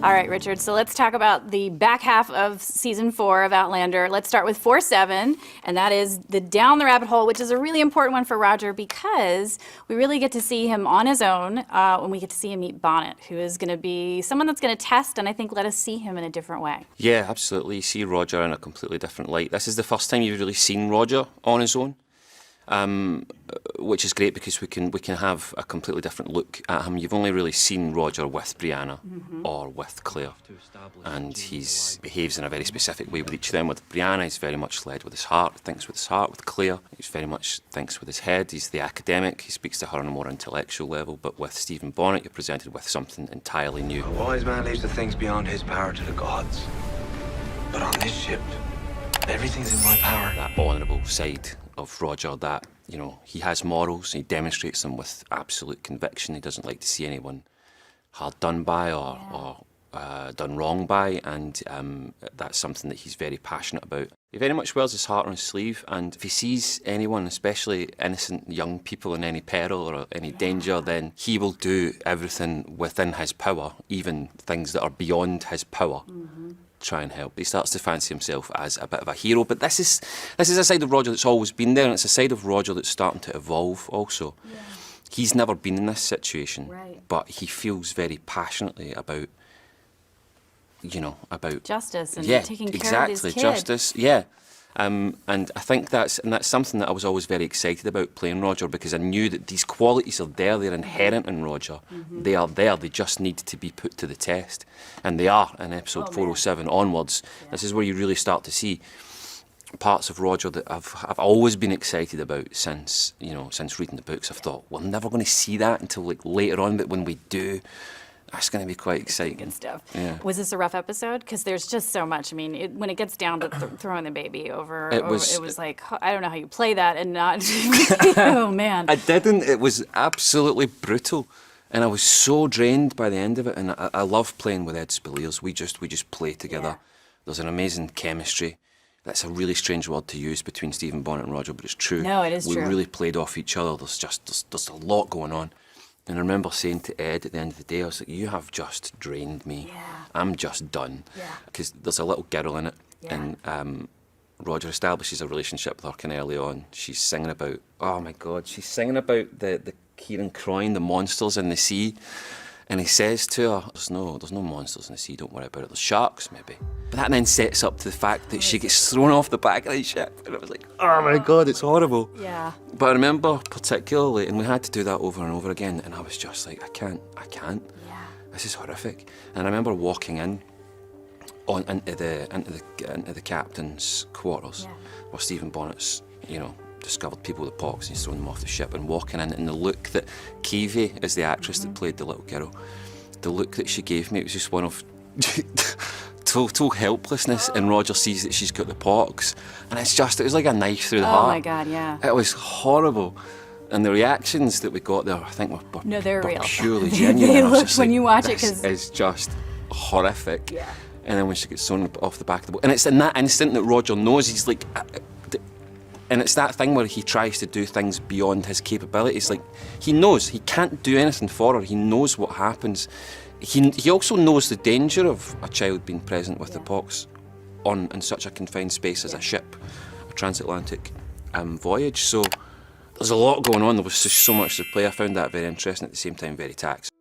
All right, Richard, so let's talk about the back half of season 4 of Outlander. Let's start with 4-7, and that is the Down the Rabbit Hole, which is a really important one for Roger because we really get to see him on his own when we get to see him meet Bonnet, who is going to be someone that's going to test and I think let us see him in a different way. Yeah, absolutely. You see Roger in a completely different light. This is the first time you've really seen Roger on his own. Which is great because we can have a completely different look at him. You've only really seen Roger with Brianna or with Claire, and he behaves in a very specific way with each of them. With Brianna, he's very much led with his heart, thinks with his heart. With Claire, he's very much thinks with his head. He's the academic, he speaks to her on a more intellectual level. But with Stephen Bonnet, you're presented with something entirely new. A wise man leaves the things beyond his power to the gods. But on this ship, everything's in my power. That honourable side of Roger, that, you know, he has morals, he demonstrates them with absolute conviction. He doesn't like to see anyone hard done by or done wrong by, and that's something that he's very passionate about. He very much wears his heart on his sleeve, and if he sees anyone, especially innocent young people, in any peril or any danger, then he will do everything within his power, even things that are beyond his power. Try and help. He starts to fancy himself as a bit of a hero, but this is a side of Roger that's always been there, and it's a side of Roger that's starting to evolve also. Yeah. He's never been in this situation, but he feels very passionately about, you know, about justice and taking care exactly, of his kid. Justice, yeah. And I think that's something that I was always very excited about playing Roger, because I knew that these qualities are there, they're inherent in Roger. They are there, they just need to be put to the test. And they are in episode 407 onwards. Yeah. This is where you really start to see parts of Roger that I've always been excited about since reading the books. I've thought, we're never going to see that until like later on, but when we do, that's going to be quite exciting. Good stuff. Yeah. Was this a rough episode? Because there's just so much. I mean, when it gets down to throwing the baby over, it was like, I don't know how you play that and not. Oh man. I didn't. It was absolutely brutal, and I was so drained by the end of it. And I love playing with Ed Spilliers. We just play together. Yeah. There's an amazing chemistry. That's a really strange word to use between Stephen Bonnet and Roger, but it's true. No, it is true. We really played off each other. There's a lot going on. And I remember saying to Ed at the end of the day, I was like, you have just drained me. Yeah. I'm just done. Because there's a little girl in it, and Roger establishes a relationship with her kind of early on. She's singing about, oh my God, she's singing about the Kieran Croyne, the monsters in the sea. And he says to her, there's no monsters in the sea, don't worry about it. There's sharks, maybe. But that then sets up to the fact that she gets thrown off the back of the ship. And I was like, oh my God, it's horrible. Yeah. But I remember particularly, and we had to do that over and over again, and I was just like, I can't. Yeah. This is horrific. And I remember walking in into the captain's quarters, where Stephen Bonnet's, discovered people with pox and he's thrown them off the ship, and walking in, and the look that Kiwi is the actress that played the little girl, the look that she gave me, it was just one of total helplessness. And Roger sees that she's got the pox, and it was like a knife through the heart. Oh my God, yeah. It was horrible. And the reactions that we got there, I think were real. Purely genuine. They look when you watch it, because it's just horrific. Yeah. And then when she gets thrown off the back of the boat, and it's in that instant that Roger knows, he's like, and it's that thing where he tries to do things beyond his capabilities. Like, he knows he can't do anything for her. He knows what happens. He also knows the danger of a child being present with the pox in such a confined space as a ship, a transatlantic voyage. So there's a lot going on. There was just so much to play. I found that very interesting, at the same time very taxing.